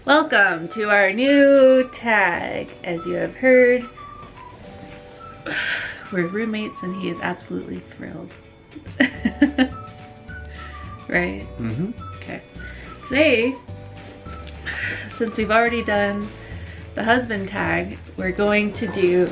Welcome to our new tag. As you have heard, we're roommates and he is absolutely thrilled. Right? Mm-hmm. Okay. Today, since we've already done the husband tag, we're going to do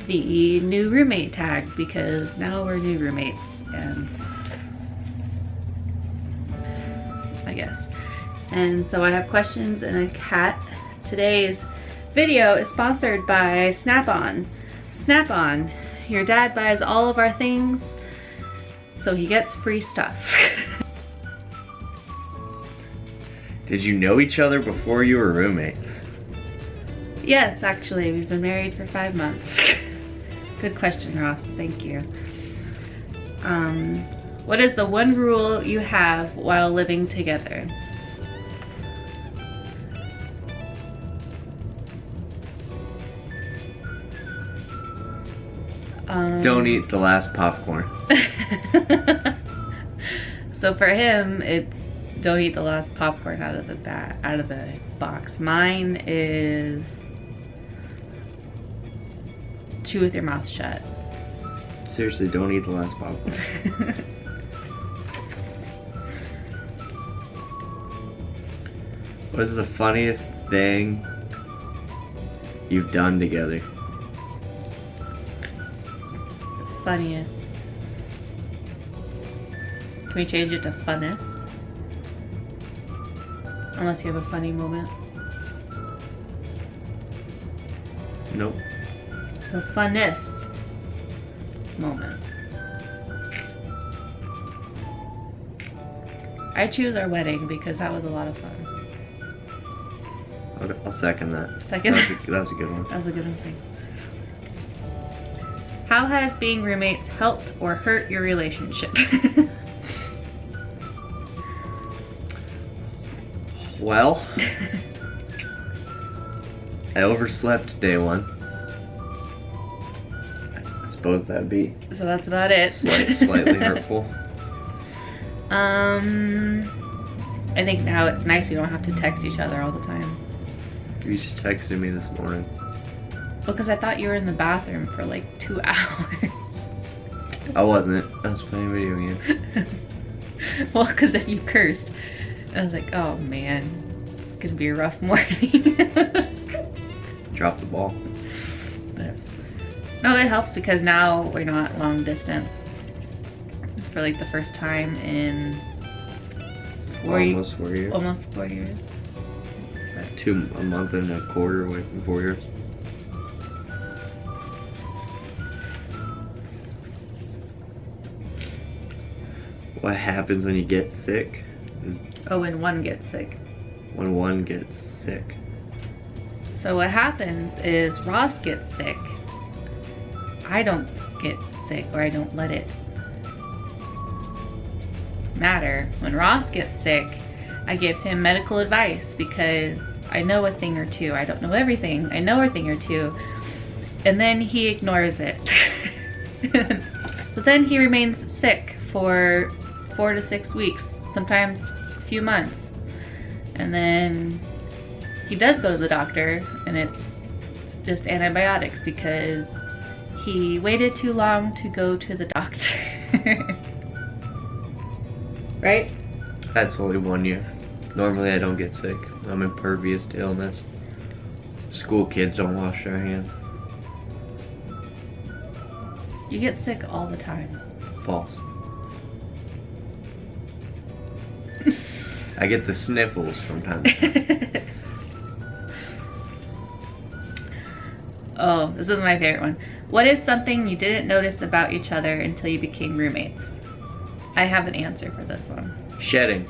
the new roommate tag because now we're new roommates, and I guess. And so I have questions and a cat. Today's video is sponsored by Snap-on. Snap-on, your dad buys all of our things, so he gets free stuff. Did you know each other before you were roommates? Yes, actually, we've been married for 5 months. Good question, Ross. Thank you. What is the one rule you have while living together? Don't eat the last popcorn. So for him, it's don't eat the last popcorn out of the box. Mine is chew with your mouth shut. Seriously, don't eat the last popcorn. What is the funniest thing you've done together? Funniest. Can we change it to funnest? Unless you have a funny moment. Nope. So funnest moment. I choose our wedding because that was a lot of fun. I'll second that. Second? That was a good one. That was a good one, thanks. How has being roommates helped or hurt your relationship? Well, I overslept day one. I suppose that'd be So that's about it. slightly hurtful. I think now it's nice we don't have to text each other all the time. You just texted me this morning. Because I thought you were in the bathroom for like 2 hours. I wasn't. I was playing video games. Well, because then you cursed. I was like, oh man, it's gonna be a rough morning. Dropped the ball. No, it helps because now we're not long distance for like the first time in Almost 4 years. Almost 4 years. A month and a quarter away from 4 years. What happens when you get sick is Oh, when one gets sick. when one gets sick. So what happens is Ross gets sick. I don't get sick, or I don't let it matter. When Ross gets sick, I give him medical advice because I know a thing or two. I don't know everything. I know a thing or two. And then he ignores it. So then he remains sick for 4 to 6 weeks, sometimes a few months. And then he does go to the doctor, and it's just antibiotics because he waited too long to go to the doctor. Right? That's only 1 year. Normally I don't get sick. I'm impervious to illness. School kids don't wash their hands. You get sick all the time. False. I get the sniffles from time to time. Oh, this is my favorite one. What is something you didn't notice about each other until you became roommates? I have an answer for this one. Shedding.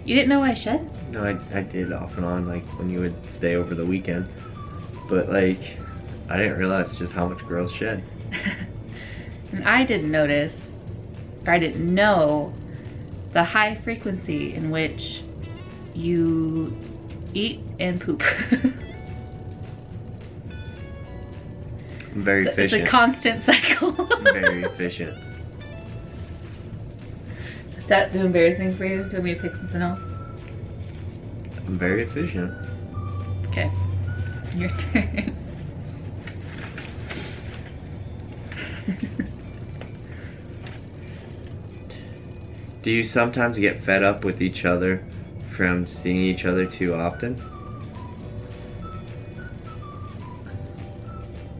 You didn't know I shed? No, I did off and on, like when you would stay over the weekend. But like, I didn't realize just how much girls shed. And I didn't notice, or I didn't know, the high frequency in which you eat and poop. I'm very efficient. It's a constant cycle. I'm very efficient. Is that too embarrassing for you? Do you want me to pick something else? I'm very efficient. Okay, your turn. Do you sometimes get fed up with each other from seeing each other too often?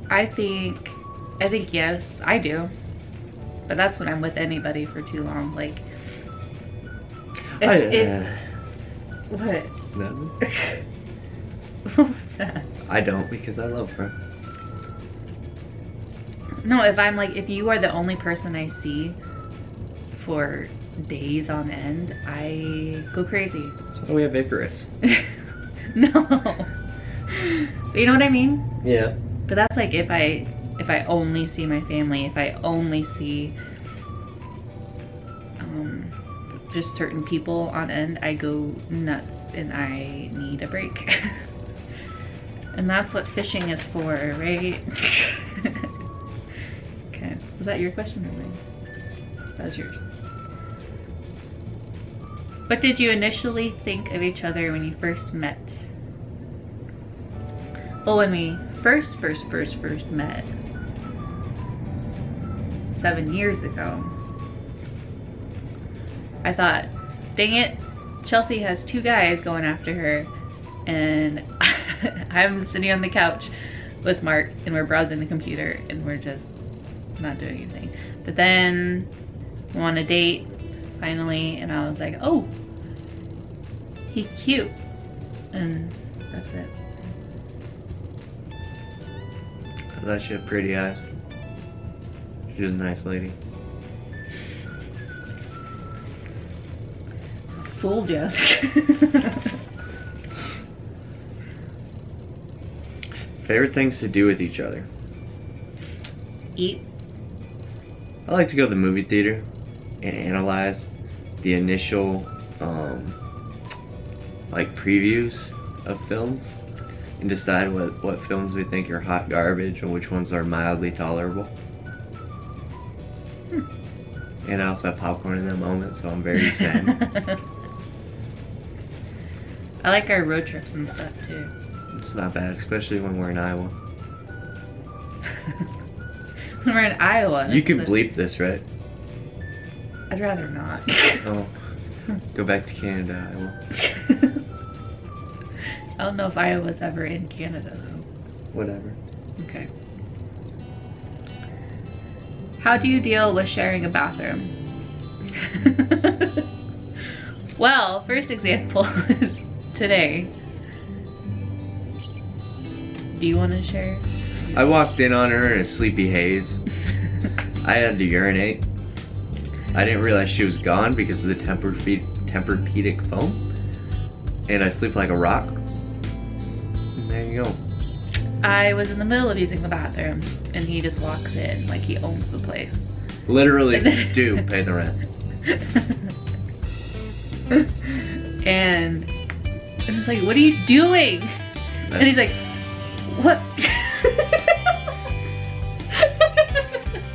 I think yes, I do. But that's when I'm with anybody for too long. Like, what? Nothing. What was that? I don't, because I love her. No, if you are the only person I see for days on end, I go crazy. That's why we have Icarus. No. You know what I mean? Yeah. But that's like if I only see my family, if I only see just certain people on end, I go nuts and I need a break. And that's what fishing is for, right? Okay. Was that your question or mine? That was yours. What did you initially think of each other when you first met? Well, when we first met 7 years ago, I thought, dang it, Chelsea has 2 guys going after her, and I'm sitting on the couch with Mark, and we're browsing the computer, and we're just not doing anything. But then we went on a date, finally, and I was like, oh, he's cute, and that's it. I thought she had pretty eyes. She was a nice lady. Fooled you. Favorite things to do with each other? Eat. I like to go to the movie theater and analyze the initial like previews of films and decide what films we think are hot garbage and which ones are mildly tolerable. And I also have popcorn in that moment, so I'm very sad. I like our road trips and stuff too. It's not bad, especially when we're in Iowa. When we're in Iowa. You can bleep this, right? I'd rather not. Oh. Go back to Canada, Iowa. I don't know if Iowa's ever in Canada though. Whatever. Okay. How do you deal with sharing a bathroom? Well, first example is today. Do you want to share? I walked in on her in a sleepy haze. I had to urinate. I didn't realize she was gone because of the Tempur-Pedic foam. And I sleep like a rock. And there you go. I was in the middle of using the bathroom and he just walks in like he owns the place. Literally do pay the rent. And it's like, what are you doing? And he's like, what?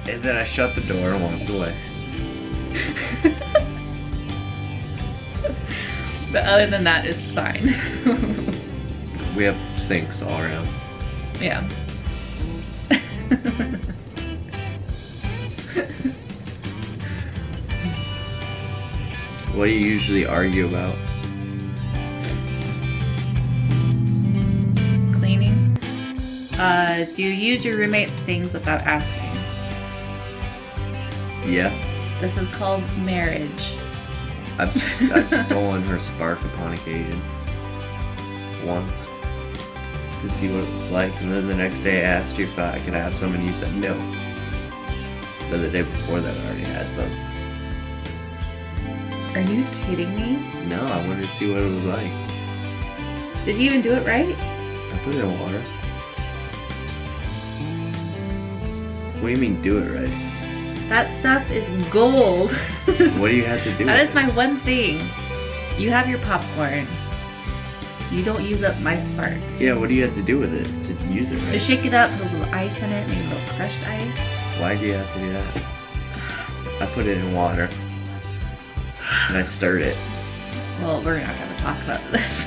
And then I shut the door and walked away. But other than that, it's fine. We have sinks all around. Yeah. What do you usually argue about? Cleaning. Do you use your roommate's things without asking? Yeah. This is called marriage. I've stolen her spark upon occasion. Once. To see what it was like, and then the next day I asked you if I could have some and you said no. But the day before that I already had some. Are you kidding me? No, I wanted to see what it was like. Did you even do it right? I put it in water. What do you mean do it right? That stuff is gold. What do you have to do That with is my one thing. You have your popcorn. You don't use up my spark. it? Yeah, what do you have to do with it to use it right? Just shake it up, put a little ice in it, maybe a little crushed ice. Why do you have to do that? I put it in water. And I stirred it. Well, we're not having talk about this.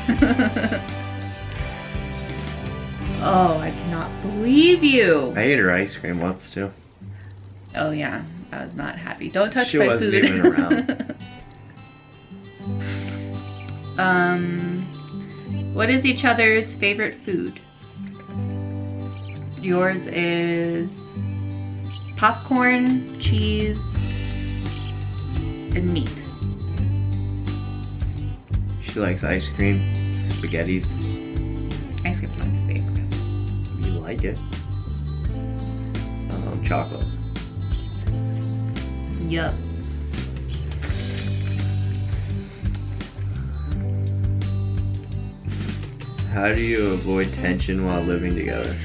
Oh, I cannot believe you. I ate her ice cream once too. Oh yeah, I was not happy. Don't touch She my wasn't food. even around. What is each other's favorite food? Yours is popcorn, cheese, and meat. She likes ice cream, spaghettis. Ice cream's my favorite. You like it? Chocolate. Yup. How do you avoid tension while living together?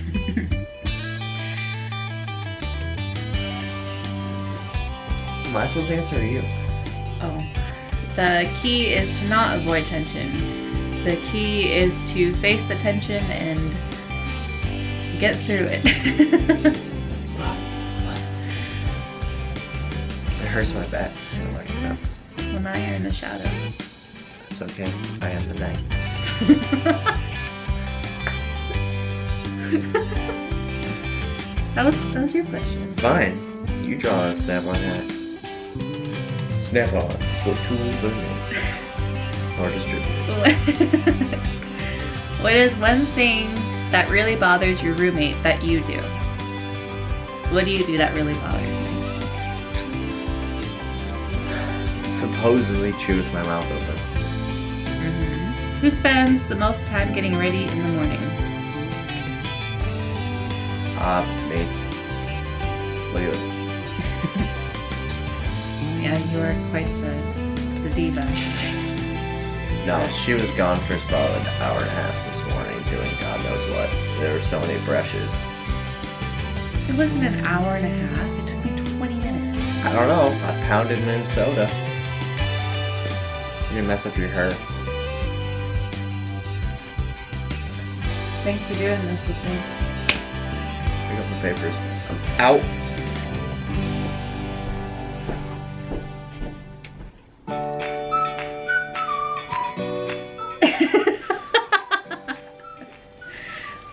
Am I supposed to answer or you? Oh. The key is to not avoid tension. The key is to face the tension and get through it. It hurts my back. So like that. Well, now you're in the shadow. It's okay. I am the night. That was your question. Fine. You draw a snap on hat. Snap on. What tools are you? Or distributed. What is one thing that really bothers your roommate that you do? So what do you do that really bothers you? Supposedly chew with my mouth open. Who spends the most time getting ready in the morning? It's me. Look at this. Yeah, you are quite the diva. No, she was gone for a solid hour and a half this morning doing God knows what. There were so many brushes. It wasn't an hour and a half. It took me 20 minutes. I don't know. I pounded them in soda. You're gonna mess up your hair. Thanks for doing this with me. Pick up the papers. I'm out.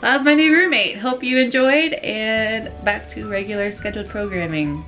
That was my new roommate. Hope you enjoyed, and back to regular scheduled programming.